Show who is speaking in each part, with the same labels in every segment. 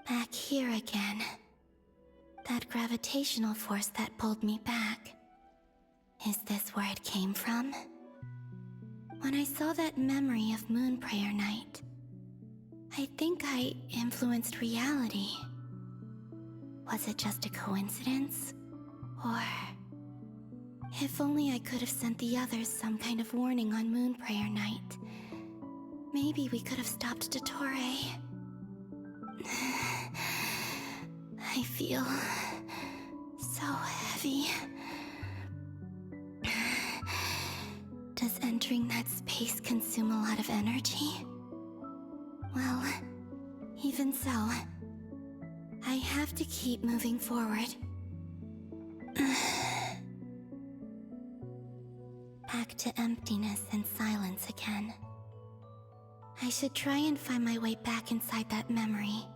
Speaker 1: Back here again. That gravitational force that pulled me back. Is this where it came from? When I saw that memory of Moon Prayer Night, I think I influenced reality. Was it just a coincidence? Or... if only I could have sent the others some kind of warning on Moon Prayer Night. Maybe we could have stopped Dottore. I feel so heavy. Does entering that space consume a lot of energy? Well, even so, I have to keep moving forward. Back to emptiness and silence again. I should try and find my way back inside that memory.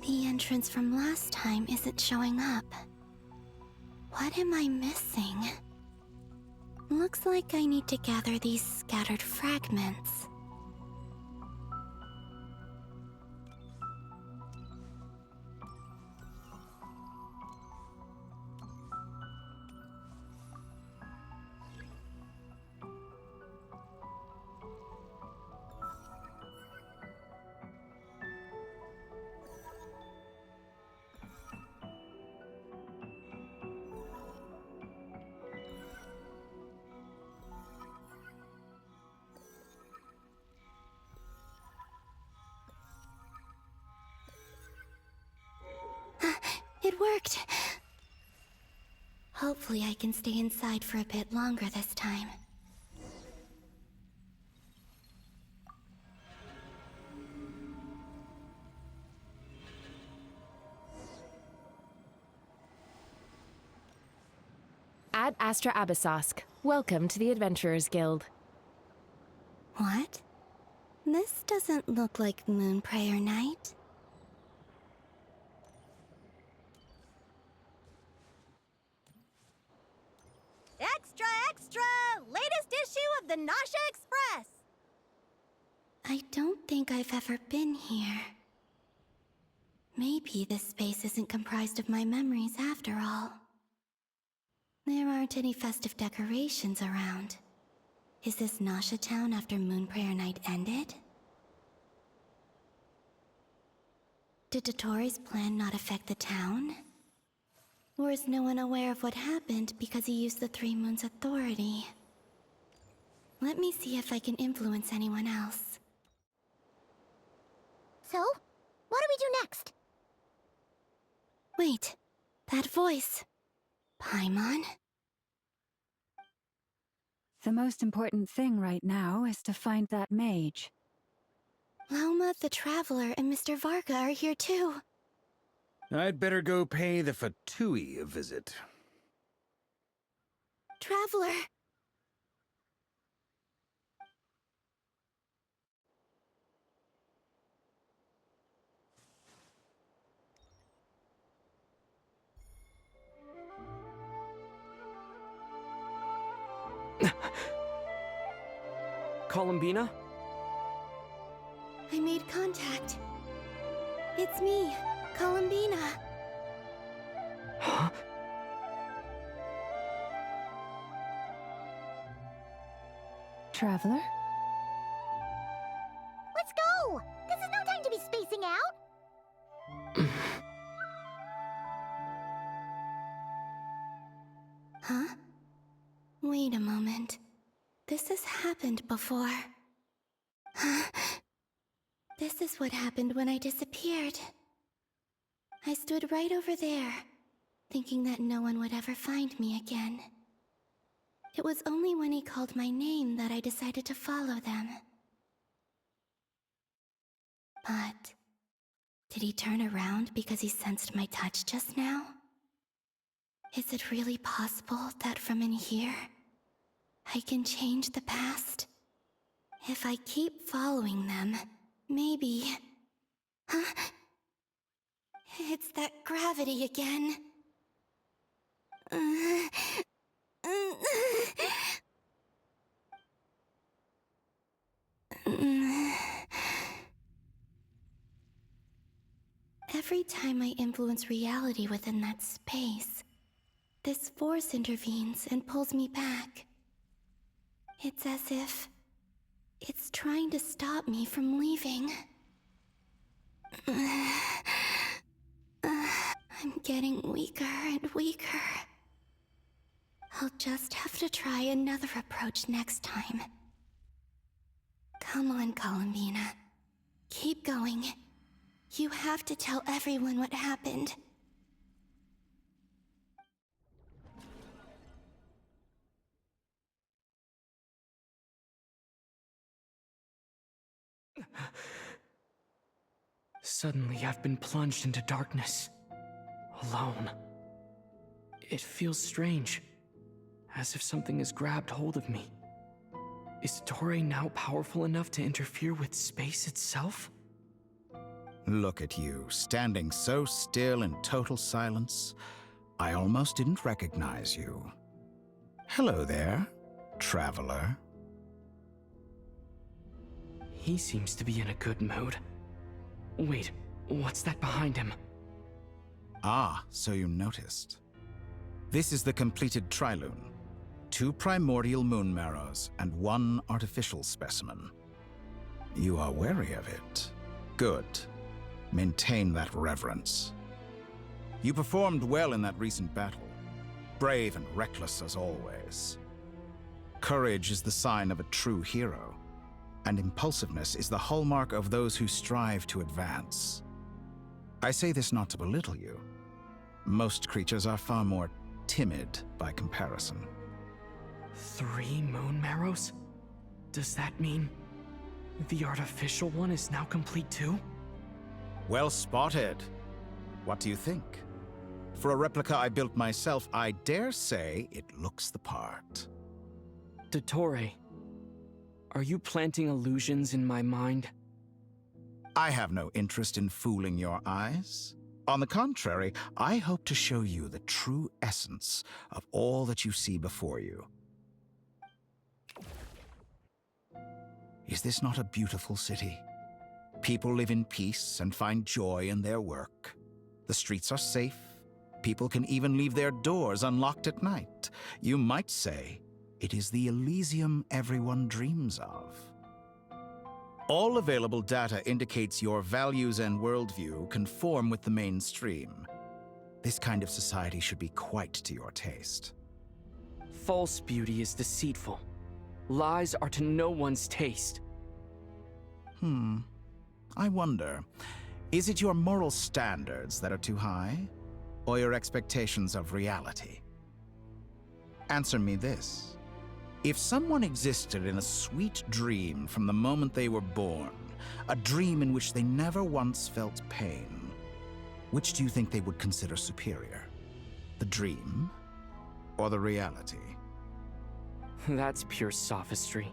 Speaker 1: The entrance from last time isn't showing up. What am I missing? Looks like I need to gather these scattered fragments. It worked! Hopefully I can stay inside for a bit longer this time.
Speaker 2: Ad Astra Abyssosque. Welcome to the Adventurers Guild.
Speaker 1: What? This doesn't look like Moon Prayer Night.
Speaker 3: Extra, extra! Latest issue of the Nasha Express!
Speaker 1: I don't think I've ever been here. Maybe this space isn't comprised of my memories after all. There aren't any festive decorations around. Is this Nasha town after Moon Prayer Night ended? Did Dottore's plan not affect the town? Or is no one aware of what happened because he used the Three Moons' authority? Let me see if I can influence anyone else.
Speaker 3: So, what do we do next?
Speaker 1: Wait, that voice. Paimon?
Speaker 4: The most important thing right now is to find that mage.
Speaker 1: Lauma the Traveler and Mr. Varga are here too.
Speaker 5: I'd better go pay the Fatui a visit.
Speaker 1: Traveler!
Speaker 6: Columbina?
Speaker 1: I made contact. It's me, Columbina.
Speaker 6: Huh?
Speaker 4: Traveler?
Speaker 3: Let's go! This is no time to be spacing out!
Speaker 1: Huh? Wait a moment. This has happened before. Huh? This is what happened when I disappeared. I stood right over there, thinking that no one would ever find me again. It was only when he called my name that I decided to follow them. But Did he turn around because he sensed my touch just now? Is it really possible that from in here, I can change the past? If I keep following them, maybe... Huh? It's that gravity again. Every time I influence reality within that space, this force intervenes and pulls me back. It's as if it's trying to stop me from leaving. I'm getting weaker and weaker. I'll just have to try another approach next time. Come on, Columbina. Keep going. You have to tell everyone what happened.
Speaker 6: Suddenly, I've been plunged into darkness. Alone. It feels strange. As if something has grabbed hold of me. Is Toray now powerful enough to interfere with space itself?
Speaker 5: Look at you, standing so still in total silence. I almost didn't recognize you. Hello there, traveler.
Speaker 6: He seems to be in a good mood. Wait, what's that behind him?
Speaker 5: Ah, so you noticed. This is the completed Trilune. 2 primordial moon marrows and 1 artificial specimen. You are wary of it. Good. Maintain that reverence. You performed well in that recent battle. Brave and reckless as always. Courage is the sign of a true hero, and impulsiveness is the hallmark of those who strive to advance. I say this not to belittle you. Most creatures are far more timid by comparison.
Speaker 6: 3 moon marrows? Does that mean the artificial one is now complete too?
Speaker 5: Well spotted. What do you think? For a replica I built myself, I dare say it looks the part.
Speaker 6: Toray, are you planting illusions in my mind?
Speaker 5: I have no interest in fooling your eyes. On the contrary, I hope to show you the true essence of all that you see before you. Is this not a beautiful city? People live in peace and find joy in their work. The streets are safe. People can even leave their doors unlocked at night. You might say it is the Elysium everyone dreams of. All available data indicates your values and worldview conform with the mainstream. This kind of society should be quite to your taste.
Speaker 6: False beauty is deceitful. Lies are to no one's taste.
Speaker 5: I wonder, is it your moral standards that are too high, or your expectations of reality? Answer me this. If someone existed in a sweet dream from the moment they were born, a dream in which they never once felt pain, which do you think they would consider superior? The dream, or the reality?
Speaker 6: That's pure sophistry.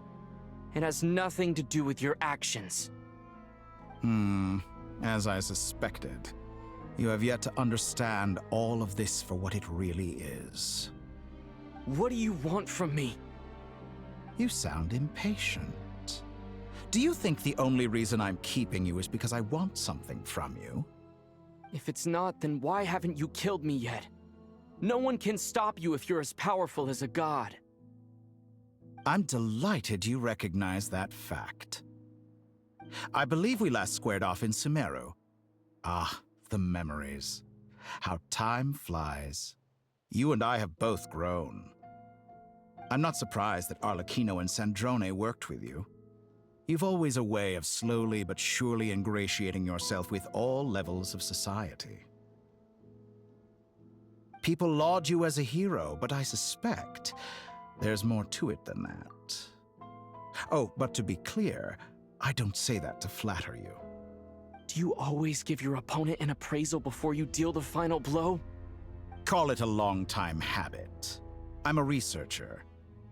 Speaker 6: It has nothing to do with your actions.
Speaker 5: As I suspected. You have yet to understand all of this for what it really is.
Speaker 6: What do you want from me?
Speaker 5: You sound impatient. Do you think the only reason I'm keeping you is because I want something from you?
Speaker 6: If it's not, then why haven't you killed me yet? No one can stop you if you're as powerful as a god.
Speaker 5: I'm delighted you recognize that fact. I believe we last squared off in Sumeru. Ah, the memories. How time flies. You and I have both grown. I'm not surprised that Arlecchino and Sandrone worked with you. You've always a way of slowly but surely ingratiating yourself with all levels of society. People laud you as a hero, but I suspect there's more to it than that. Oh, but to be clear, I don't say that to flatter you.
Speaker 6: Do you always give your opponent an appraisal before you deal the final blow?
Speaker 5: Call it a long-time habit. I'm a researcher,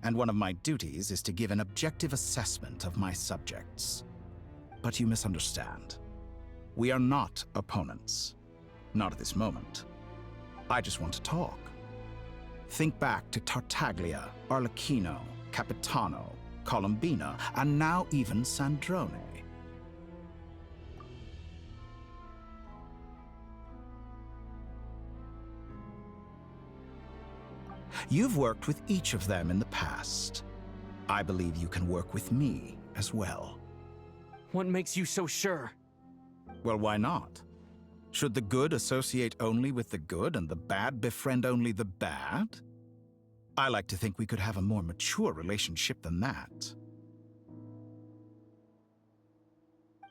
Speaker 5: and one of my duties is to give an objective assessment of my subjects. But you misunderstand. We are not opponents. Not at this moment. I just want to talk. Think back to Tartaglia, Arlecchino, Capitano, Columbina, and now even Sandrone. You've worked with each of them in the past. I believe you can work with me as well.
Speaker 6: What makes you so sure?
Speaker 5: Well, why not? Should the good associate only with the good and the bad befriend only the bad? I like to think we could have a more mature relationship than that.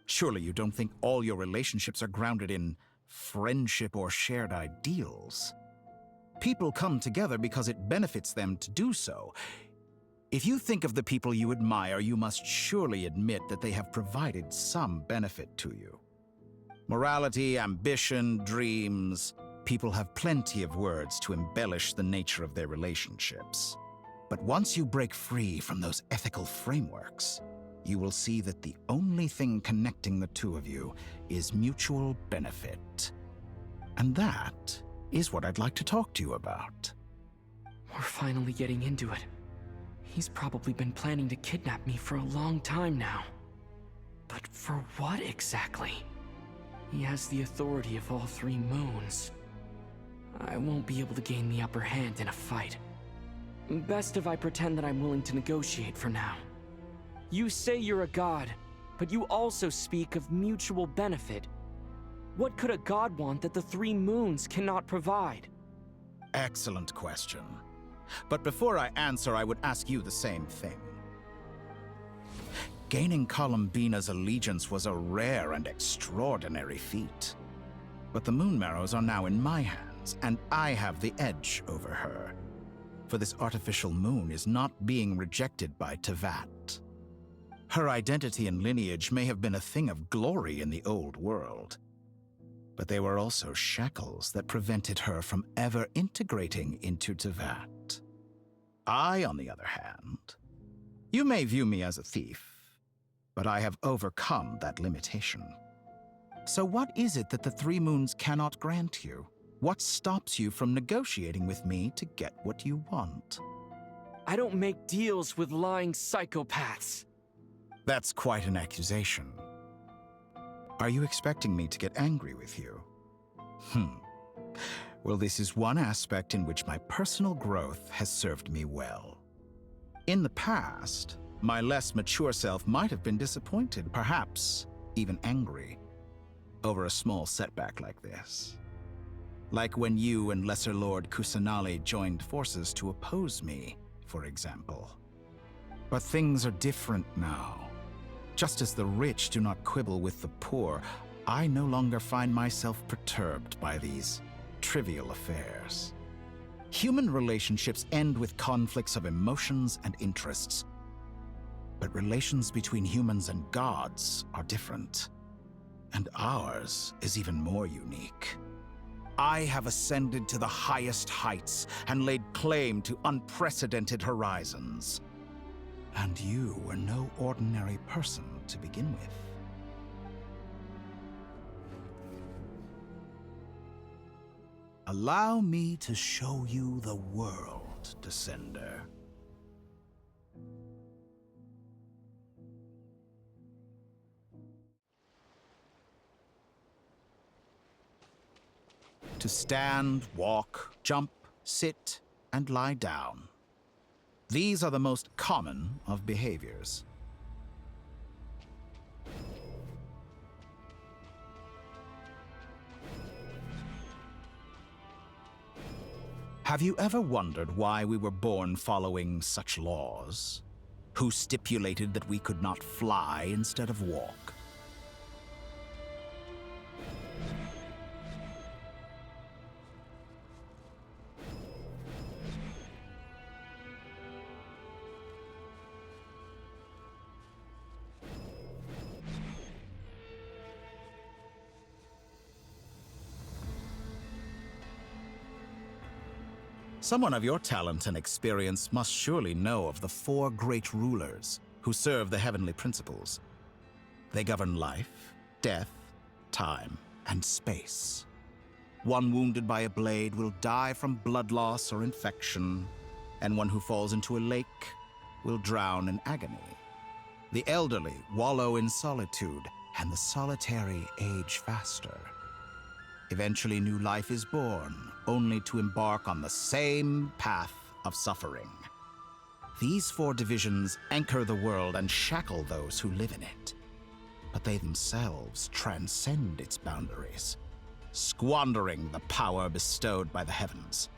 Speaker 5: Surely you don't think all your relationships are grounded in friendship or shared ideals? People come together because it benefits them to do so. If you think of the people you admire, you must surely admit that they have provided some benefit to you. Morality, ambition, dreams. People have plenty of words to embellish the nature of their relationships. But once you break free from those ethical frameworks, you will see that the only thing connecting the two of you is mutual benefit. And that is what I'd like to talk to you about.
Speaker 6: We're finally getting into it. He's probably been planning to kidnap me for a long time now. But for what exactly? He has the authority of all three moons. I won't be able to gain the upper hand in a fight. Best if I pretend that I'm willing to negotiate for now. You say you're a god, but you also speak of mutual benefit. What could a god want that the three moons cannot provide?
Speaker 5: Excellent question. But before I answer, I would ask you the same thing. Gaining Columbina's allegiance was a rare and extraordinary feat. But the Moonmarrows are now in my hands, and I have the edge over her. For this artificial moon is not being rejected by Teyvat. Her identity and lineage may have been a thing of glory in the old world, but they were also shackles that prevented her from ever integrating into Teyvat. I, on the other hand, you may view me as a thief, but I have overcome that limitation. So what is it that the three moons cannot grant you? What stops you from negotiating with me to get what you want?
Speaker 6: I don't make deals with lying psychopaths.
Speaker 5: That's quite an accusation. Are you expecting me to get angry with you? Well, this is one aspect in which my personal growth has served me well. In the past, my less mature self might have been disappointed, perhaps even angry, over a small setback like this. Like when you and Lesser Lord Kusanali joined forces to oppose me, for example. But things are different now. Just as the rich do not quibble with the poor, I no longer find myself perturbed by these trivial affairs. Human relationships end with conflicts of emotions and interests. But relations between humans and gods are different. And ours is even more unique. I have ascended to the highest heights and laid claim to unprecedented horizons. And you were no ordinary person to begin with. Allow me to show you the world, Descender. To stand, walk, jump, sit, and lie down. These are the most common of behaviors. Have you ever wondered why we were born following such laws? Who stipulated that we could not fly instead of walk? Someone of your talent and experience must surely know of the 4 great rulers who serve the heavenly principles. They govern life, death, time, and space. One wounded by a blade will die from blood loss or infection, and one who falls into a lake will drown in agony. The elderly wallow in solitude, and the solitary age faster. Eventually, new life is born, only to embark on the same path of suffering. These 4 divisions anchor the world and shackle those who live in it. But they themselves transcend its boundaries, squandering the power bestowed by the heavens.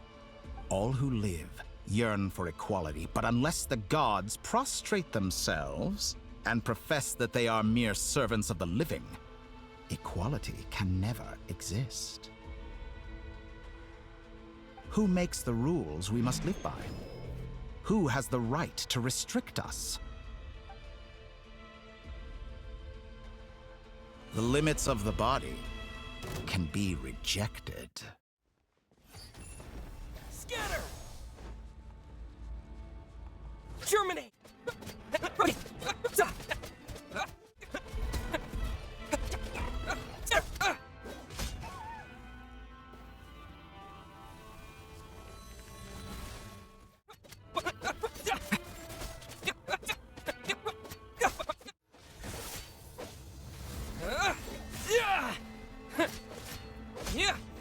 Speaker 5: All who live yearn for equality, but unless the gods prostrate themselves and profess that they are mere servants of the living, equality can never exist. Who makes the rules we must live by? Who has the right to restrict us? The limits of the body can be rejected.
Speaker 7: Scatter! Germinate!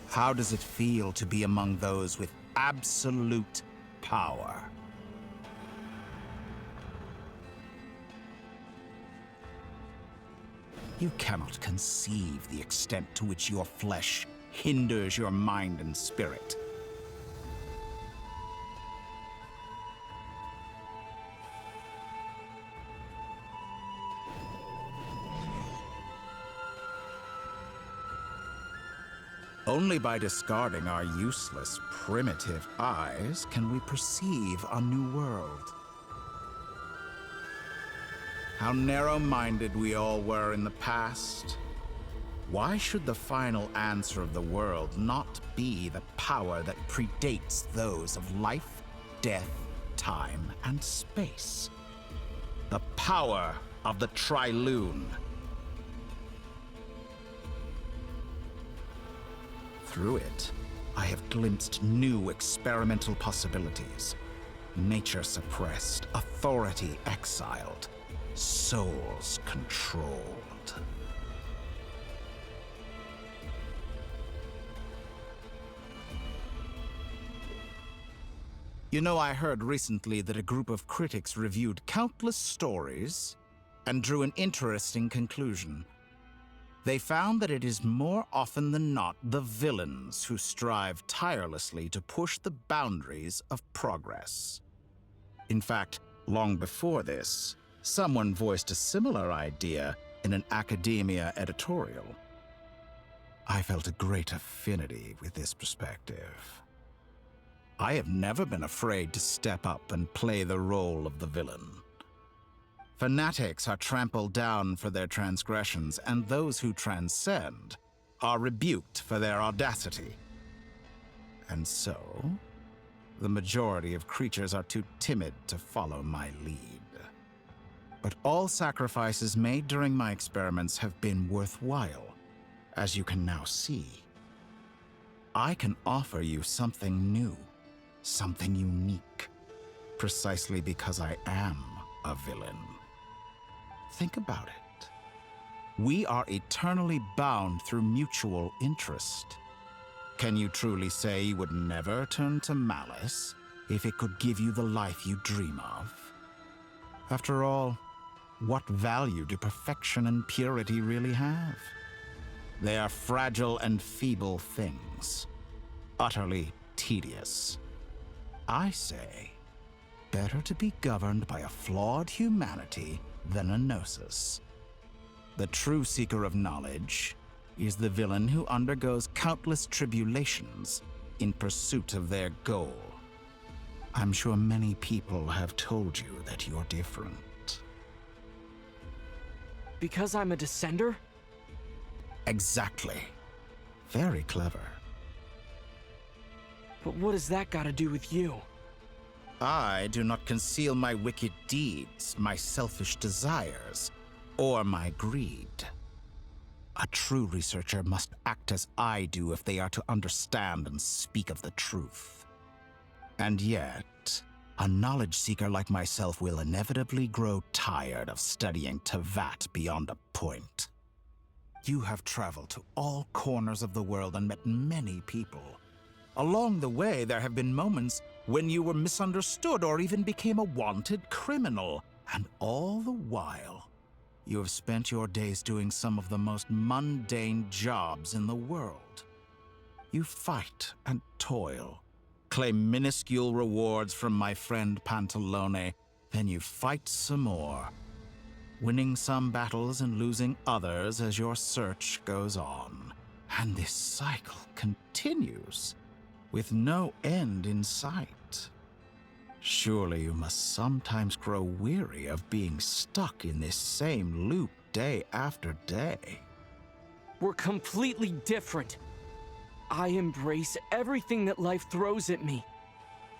Speaker 5: How does it feel to be among those with absolute power? You cannot conceive the extent to which your flesh hinders your mind and spirit. Only by discarding our useless, primitive eyes can we perceive a new world. How narrow-minded we all were in the past. Why should the final answer of the world not be the power that predates those of life, death, time, and space? The power of the Trilune. Through it, I have glimpsed new experimental possibilities. Nature suppressed, authority exiled, souls controlled. You know, I heard recently that a group of critics reviewed countless stories and drew an interesting conclusion. They found that it is more often than not the villains who strive tirelessly to push the boundaries of progress. In fact, long before this, someone voiced a similar idea in an academia editorial. I felt a great affinity with this perspective. I have never been afraid to step up and play the role of the villain. Fanatics are trampled down for their transgressions, and those who transcend are rebuked for their audacity. And so, the majority of creatures are too timid to follow my lead. But all sacrifices made during my experiments have been worthwhile, as you can now see. I can offer you something new, something unique, precisely because I am a villain. Think about it. We are eternally bound through mutual interest. Can you truly say you would never turn to malice if it could give you the life you dream of? After all, what value do perfection and purity really have? They are fragile and feeble things, utterly tedious. I say, better to be governed by a flawed humanity than a gnosis. The true seeker of knowledge is the villain who undergoes countless tribulations in pursuit of their goal. I'm sure many people have told you that you're different.
Speaker 6: Because I'm a descender?
Speaker 5: Exactly. Very clever.
Speaker 6: But what does that got to do with you?
Speaker 5: I do not conceal my wicked deeds, my selfish desires, or my greed. A true researcher must act as I do if they are to understand and speak of the truth. And yet, a knowledge seeker like myself will inevitably grow tired of studying Tevat beyond a point. You have traveled to all corners of the world and met many people. Along the way, there have been moments when you were misunderstood or even became a wanted criminal. And all the while, you have spent your days doing some of the most mundane jobs in the world. You fight and toil, claim minuscule rewards from my friend Pantalone, then you fight some more, winning some battles and losing others as your search goes on. And this cycle continues, with no end in sight. Surely you must sometimes grow weary of being stuck in this same loop day after day.
Speaker 6: We're completely different. I embrace everything that life throws at me.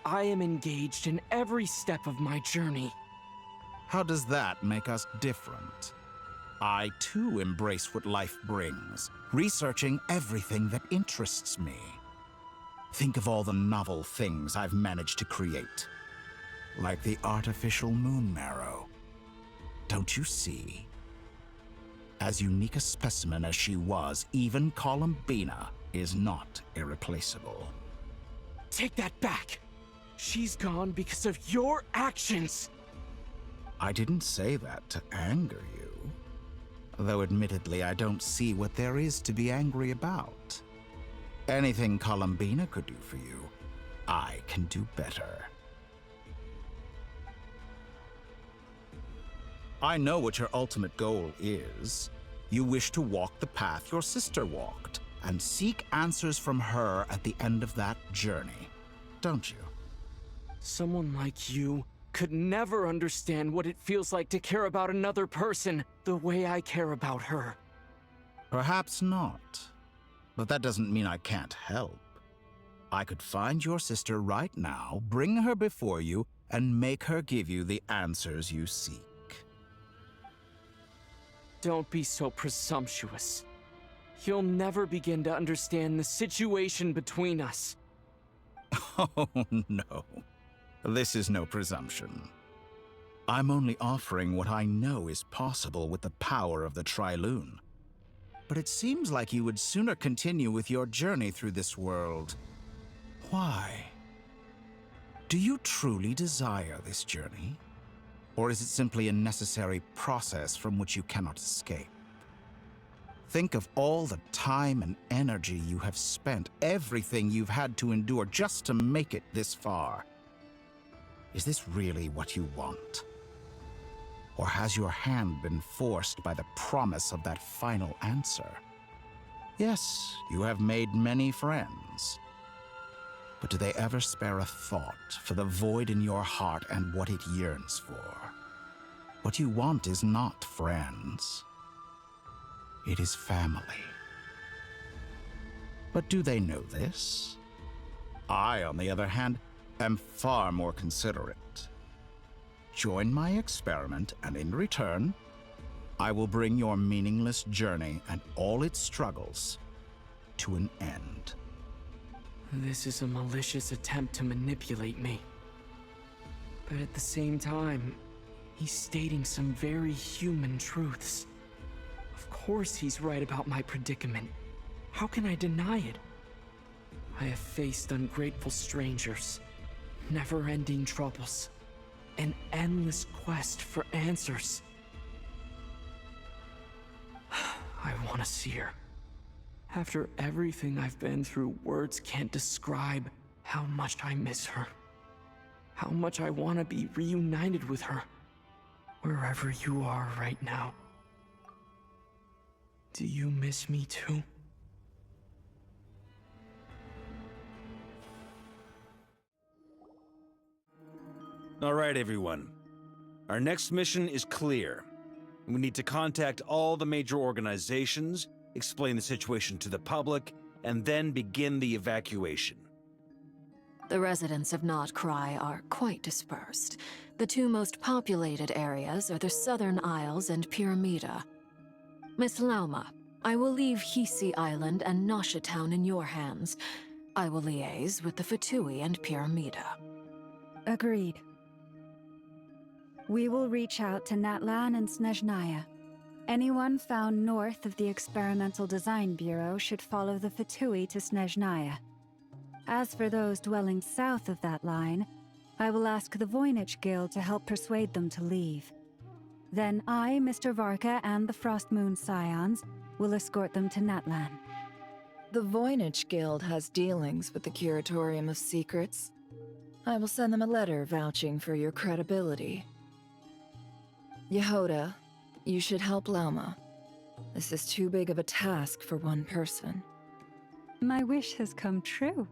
Speaker 6: I am engaged in every step of my journey.
Speaker 5: How does that make us different? I too embrace what life brings, researching everything that interests me. Think of all the novel things I've managed to create. Like the artificial moon marrow. Don't you see? As unique a specimen as she was, even Columbina is not irreplaceable.
Speaker 6: Take that back! She's gone because of your actions!
Speaker 5: I didn't say that to anger you. Though admittedly, I don't see what there is to be angry about. Anything Columbina could do for you, I can do better. I know what your ultimate goal is. You wish to walk the path your sister walked, and seek answers from her at the end of that journey, don't you?
Speaker 6: Someone like you could never understand what it feels like to care about another person the way I care about her.
Speaker 5: Perhaps not. But that doesn't mean I can't help. I could find your sister right now, bring her before you, and make her give you the answers you seek.
Speaker 6: Don't be so presumptuous. You'll never begin to understand the situation between us.
Speaker 5: Oh, no. This is no presumption. I'm only offering what I know is possible with the power of the Trilune. But it seems like you would sooner continue with your journey through this world. Why? Do you truly desire this journey? Or is it simply a necessary process from which you cannot escape? Think of all the time and energy you have spent, everything you've had to endure just to make it this far. Is this really what you want? Or has your hand been forced by the promise of that final answer? Yes, you have made many friends. But do they ever spare a thought for the void in your heart and what it yearns for? What you want is not friends. It is family. But do they know this? I, on the other hand, am far more considerate. Join my experiment, and in return, I will bring your meaningless journey and all its struggles to an end.
Speaker 6: This is a malicious attempt to manipulate me. But at the same time, he's stating some very human truths. Of course he's right about my predicament. How can I deny it? I have faced ungrateful strangers, never-ending troubles, an endless quest for answers. I want to see her. After everything I've been through, words can't describe how much I miss her. How much I want to be reunited with her, wherever you are right now. Do you miss me too?
Speaker 7: All right, everyone. Our next mission is clear. We need to contact all the major organizations, explain the situation to the public, and then begin the evacuation.
Speaker 8: The residents of Nod-Krai are quite dispersed. The two most populated areas are the Southern Isles and Pyramida. Miss Lauma, I will leave Hisi Island and Nasha Town in your hands. I will liaise with the Fatui and Pyramida.
Speaker 4: Agreed. We will reach out to Natlan and Snezhnaya. Anyone found north of the Experimental Design Bureau should follow the Fatui to Snezhnaya. As for those dwelling south of that line, I will ask the Voynich Guild to help persuade them to leave. Then I, Mr. Varka, and the Frost Moon Scions will escort them to Natlan.
Speaker 9: The Voynich Guild has dealings with the Curatorium of Secrets. I will send them a letter vouching for your credibility. Yehoda, you should help Lauma. This is too big of a task for one person.
Speaker 4: My wish has come true.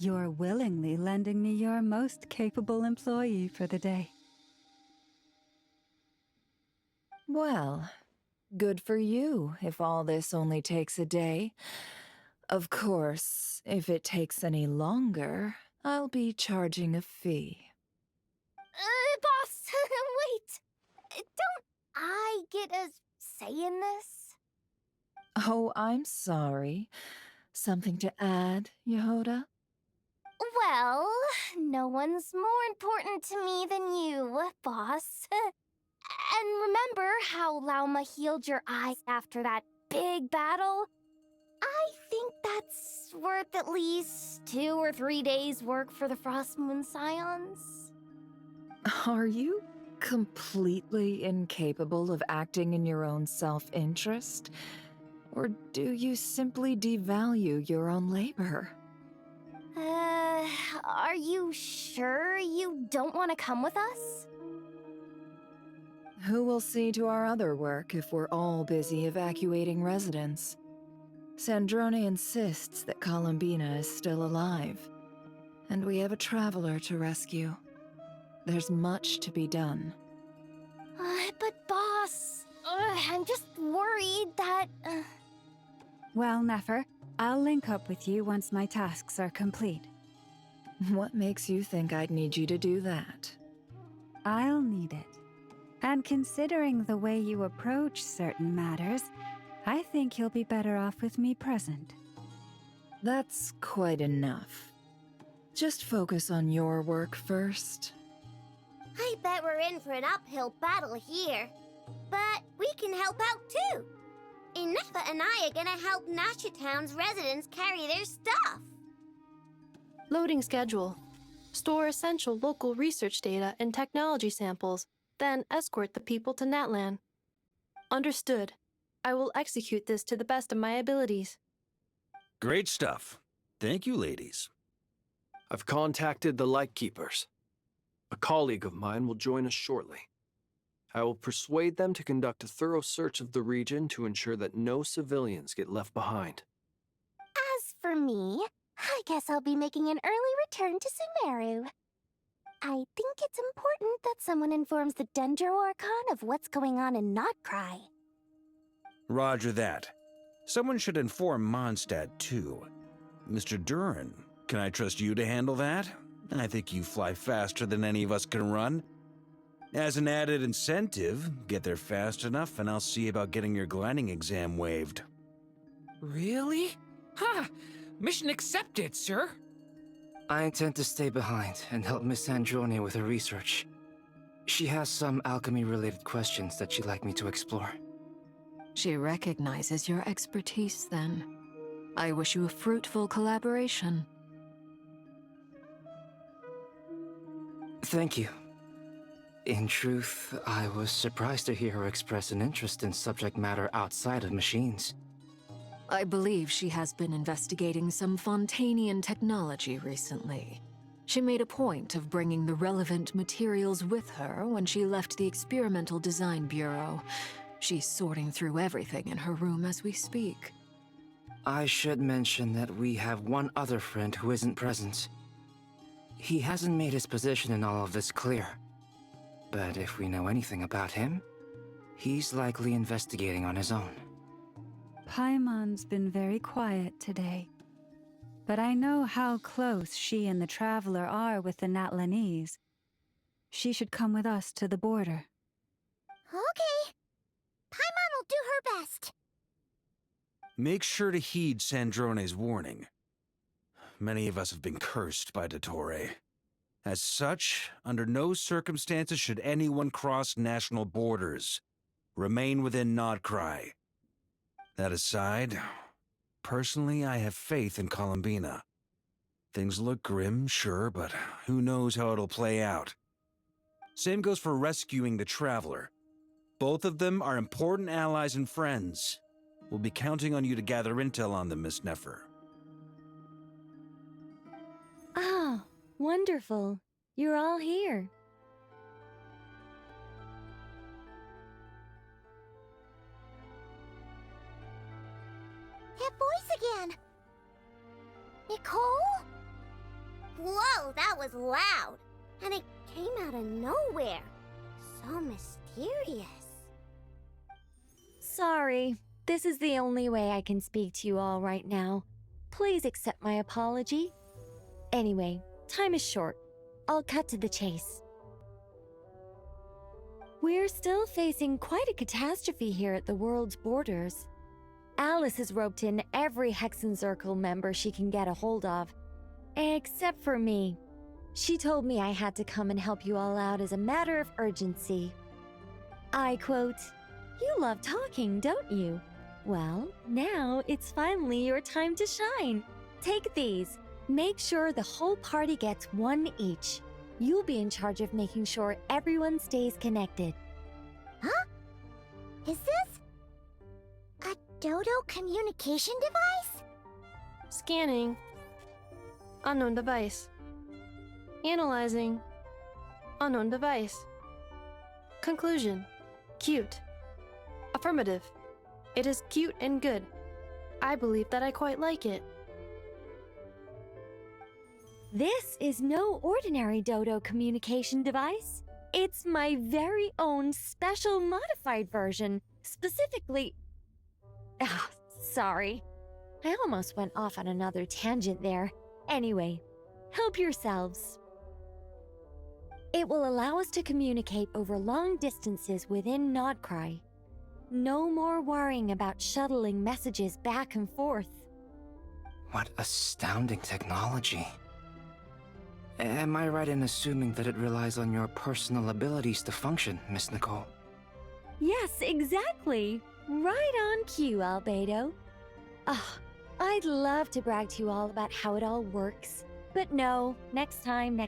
Speaker 4: You're willingly lending me your most capable employee for the day.
Speaker 9: Well, good for you if all this only takes a day. Of course, if it takes any longer, I'll be charging a fee.
Speaker 3: Boss, wait! Don't I get a say in this?
Speaker 9: Oh, I'm sorry. Something to add, Yehoda?
Speaker 3: Well, no one's more important to me than you, boss. And remember how Lauma healed your eyes after that big battle? I think that's worth at least 2 or 3 days' work for the Frost Moon Scions.
Speaker 9: Are you completely incapable of acting in your own self-interest? Or do you simply devalue your own labor?
Speaker 3: Are you sure you don't want to come with us?
Speaker 9: Who will see to our other work if we're all busy evacuating residents? Sandrone insists that Columbina is still alive, and we have a traveler to rescue. There's much to be done.
Speaker 3: But boss, I'm just worried that...
Speaker 4: Well, Nefer, I'll link up with you once my tasks are complete.
Speaker 9: What makes you think I'd need you to do that?
Speaker 4: I'll need it. And considering the way you approach certain matters, I think you'll be better off with me present.
Speaker 9: That's quite enough. Just focus on your work first.
Speaker 3: I bet we're in for an uphill battle here. But we can help out too. Inefa and I are gonna help Nasha Town's residents carry their stuff.
Speaker 10: Loading schedule. Store essential local research data and technology samples, then escort the people to Natlan. Understood. I will execute this to the best of my abilities.
Speaker 7: Great stuff. Thank you, ladies.
Speaker 11: I've contacted the Lightkeepers. A colleague of mine will join us shortly. I will persuade them to conduct a thorough search of the region to ensure that no civilians get left behind.
Speaker 3: As for me, I guess I'll be making an early return to Sumeru. I think it's important that someone informs the Dendro Archon of what's going on in Nod-Krai.
Speaker 7: Roger that. Someone should inform Mondstadt, too. Mr. Duran, can I trust you to handle that? I think you fly faster than any of us can run. As an added incentive, get there fast enough and I'll see about getting your gliding exam waived.
Speaker 6: Really? Ha! Mission accepted, sir.
Speaker 12: I intend to stay behind and help Miss Androne with her research. She has some alchemy-related questions that she'd like me to explore.
Speaker 8: She recognizes your expertise, then. I wish you a fruitful collaboration.
Speaker 12: Thank you. In truth, I was surprised to hear her express an interest in subject matter outside of machines.
Speaker 8: I believe she has been investigating some Fontanian technology recently. She made a point of bringing the relevant materials with her when she left the Experimental Design Bureau. She's sorting through everything in her room as we speak.
Speaker 12: I should mention that we have one other friend who isn't present. He hasn't made his position in all of this clear. But if we know anything about him, he's likely investigating on his own.
Speaker 4: Paimon's been very quiet today. but I know how close she and the Traveler are with the Natlanese. She should come with us to the border.
Speaker 3: Okay. Paimon will do her best.
Speaker 7: Make sure to heed Sandrone's warning. Many of us have been cursed by Dottore. As such, under no circumstances should anyone cross national borders. Remain within Nod-Krai. That aside, personally, I have faith in Columbina. Things look grim, sure, but who knows how it'll play out. Same goes for rescuing the Traveler. Both of them are important allies and friends. We'll be counting on you to gather intel on them, Miss Nefer.
Speaker 13: Ah, wonderful. You're all here.
Speaker 3: That voice again. Nicole? Whoa, that was loud. And it came out of nowhere. So mysterious.
Speaker 13: Sorry. This is the only way I can speak to you all right now. Please accept my apology. Anyway, time is short. I'll cut to the chase. We're still facing quite a catastrophe here at the world's borders. Alice has roped in every Hexenzirkel member she can get a hold of. Except for me. She told me I had to come and help you all out as a matter of urgency. I quote, "You love talking, don't you? Well, now it's finally your time to shine. Take these. Make sure the whole party gets one each. You'll be in charge of making sure everyone stays connected."
Speaker 3: Huh? Is this a Dodo communication device?
Speaker 10: Scanning. Unknown device. Analyzing. Unknown device. Conclusion. Cute. Affirmative. It is cute and good. I believe that I quite like it.
Speaker 13: This is no ordinary Dodo communication device. It's my very own special modified version, specifically... Ah, sorry. I almost went off on another tangent there. Anyway, help yourselves. It will allow us to communicate over long distances within Nod-Krai. No more worrying about shuttling messages back and forth.
Speaker 12: What astounding technology. Am I right in assuming that it relies on your personal abilities to function, Miss Nicole?
Speaker 13: Yes, exactly. Right on cue, Albedo. Ah, I'd love to brag to you all about how it all works. But no, next time.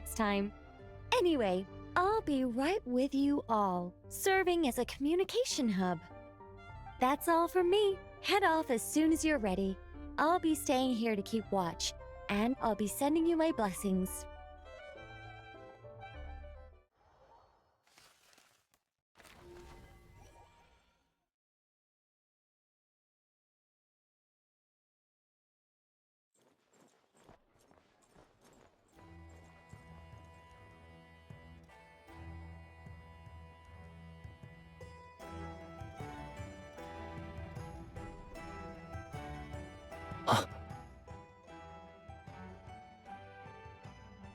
Speaker 13: Anyway, I'll be right with you all, serving as a communication hub. That's all from me. Head off as soon as you're ready. I'll be staying here to keep watch, and I'll be sending you my blessings.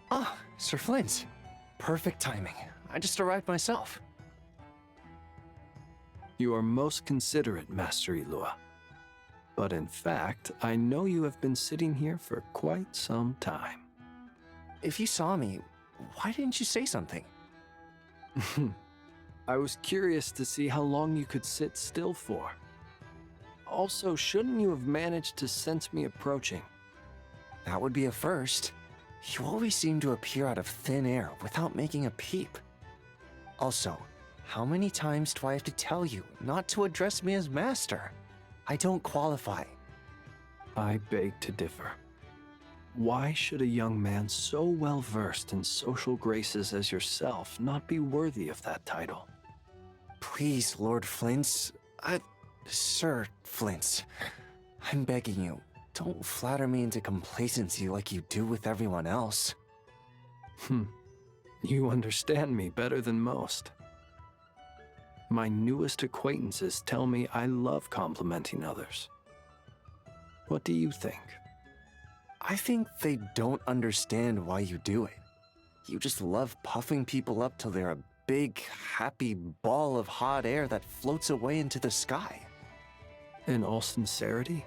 Speaker 11: Ah, Sir Flint. Perfect timing. I just arrived myself. You are most considerate, Master Ilua. But in fact, I know you have been sitting here for quite some time.
Speaker 14: If you saw me, why didn't you say something?
Speaker 11: I was curious to see how long you could sit still for. Also, shouldn't you have managed to sense me approaching?
Speaker 14: That would be a first. You always seem to appear out of thin air without making a peep. Also, how many times do I have to tell you not to address me as master? I don't qualify.
Speaker 11: I beg to differ. Why should a young man so well versed in social graces as yourself not be worthy of that title?
Speaker 14: Please, Lord Flint's... Sir Flint's. I'm begging you, don't flatter me into complacency like you do with everyone else.
Speaker 11: You understand me better than most. My newest acquaintances tell me I love complimenting others. What do you think?
Speaker 14: I think they don't understand why you do it. You just love puffing people up till they're a big, happy ball of hot air that floats away into the sky.
Speaker 11: In all sincerity,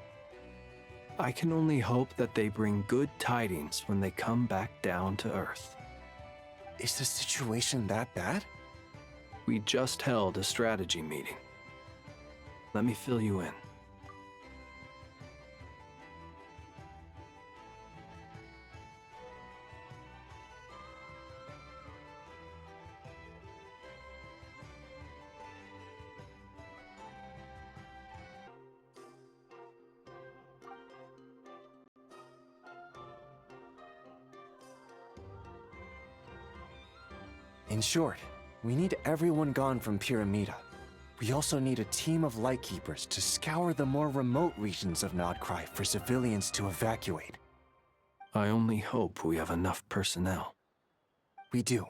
Speaker 11: I can only hope that they bring good tidings when they come back down to Earth.
Speaker 14: Is the situation that bad?
Speaker 11: We just held a strategy meeting. Let me fill you in.
Speaker 14: In short, we need everyone gone from Pyramida. We also need a team of Lightkeepers to scour the more remote regions of Nod-Krai for civilians to evacuate.
Speaker 11: I only hope we have enough personnel.
Speaker 14: We do.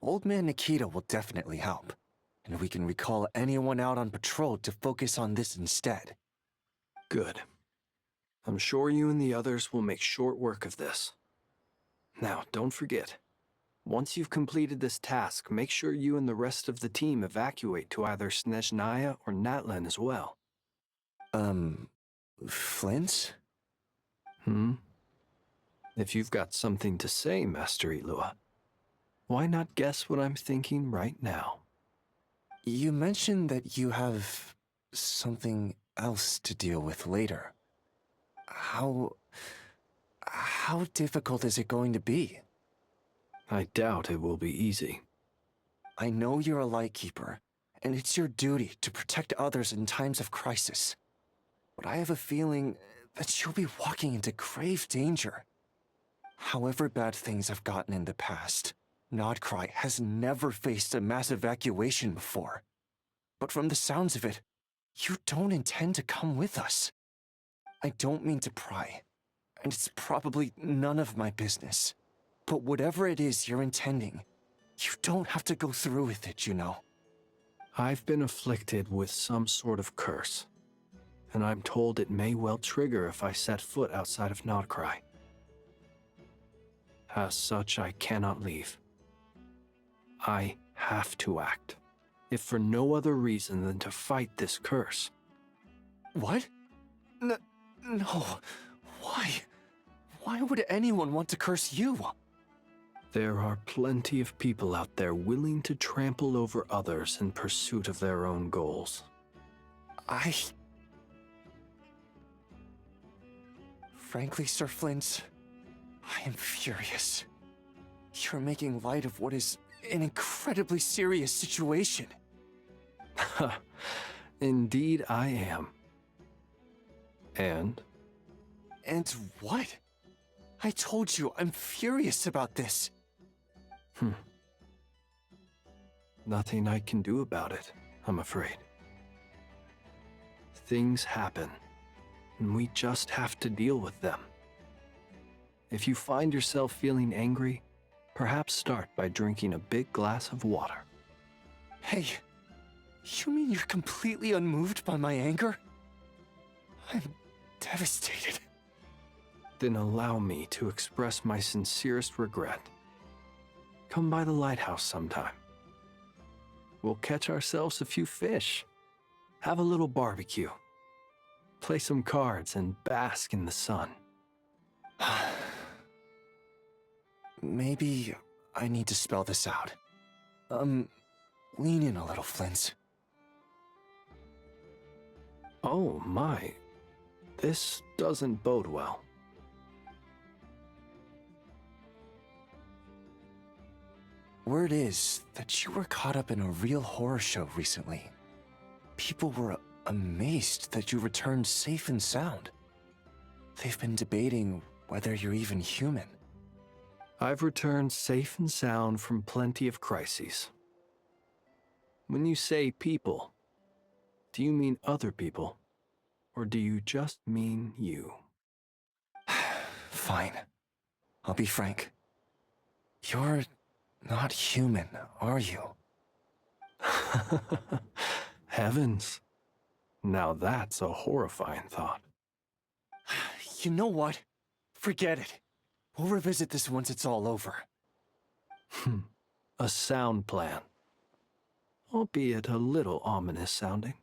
Speaker 14: Old Man Nikita will definitely help, and we can recall anyone out on patrol to focus on this instead.
Speaker 11: Good. I'm sure you and the others will make short work of this. Now, don't forget, once you've completed this task, make sure you and the rest of the team evacuate to either Snezhnaya or Natlan as well.
Speaker 14: Flint?
Speaker 11: If you've got something to say, Master Ilua, why not guess what I'm thinking right now?
Speaker 14: You mentioned that you have something else to deal with later. How difficult is it going to be?
Speaker 11: I doubt it will be easy.
Speaker 14: I know you're a Lightkeeper, and it's your duty to protect others in times of crisis. But I have a feeling that you'll be walking into grave danger. However bad things have gotten in the past, Nod-Krai has never faced a mass evacuation before. But from the sounds of it, you don't intend to come with us. I don't mean to pry, and it's probably none of my business. But whatever it is you're intending, you don't have to go through with it, you know.
Speaker 11: I've been afflicted with some sort of curse, and I'm told it may well trigger if I set foot outside of Nod-Krai. As such, I cannot leave. I have to act, if for no other reason than to fight this curse.
Speaker 14: What? No. Why? Why would anyone want to curse you?
Speaker 11: There are plenty of people out there willing to trample over others in pursuit of their own goals.
Speaker 14: Frankly, Sir Flint, I am furious. You're making light of what is an incredibly serious situation.
Speaker 11: Indeed I am. And?
Speaker 14: And what? I told you I'm furious about this.
Speaker 11: Nothing I can do about it, I'm afraid. Things happen, and we just have to deal with them. If you find yourself feeling angry, perhaps start by drinking a big glass of water.
Speaker 14: Hey, you mean you're completely unmoved by my anger? I'm devastated.
Speaker 11: Then allow me to express my sincerest regret. Come by the lighthouse sometime. We'll catch ourselves a few fish, have a little barbecue, play some cards, and bask in the sun.
Speaker 14: Maybe I need to spell this out. Lean in a little, Flint.
Speaker 11: Oh my, this doesn't bode well.
Speaker 14: Word is that you were caught up in a real horror show recently. People were amazed that you returned safe and sound. They've been debating whether you're even human.
Speaker 11: I've returned safe and sound from plenty of crises. When you say people, do you mean other people? Or do you just mean you?
Speaker 14: Fine. I'll be frank. You're not human, are you?
Speaker 11: Heavens. Now that's a horrifying thought.
Speaker 14: You know what? Forget it. We'll revisit this once it's all over.
Speaker 11: A sound plan. Albeit a little ominous sounding.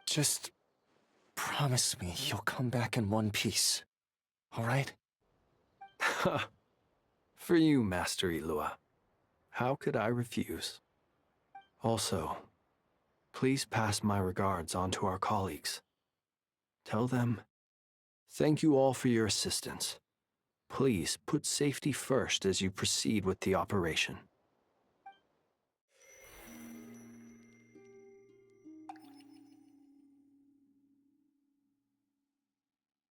Speaker 14: Just promise me you'll come back in one piece. All right?
Speaker 11: For you, Master Ilua. How could I refuse? Also, please pass my regards on to our colleagues. Tell them, thank you all for your assistance. Please put safety first as you proceed with the operation.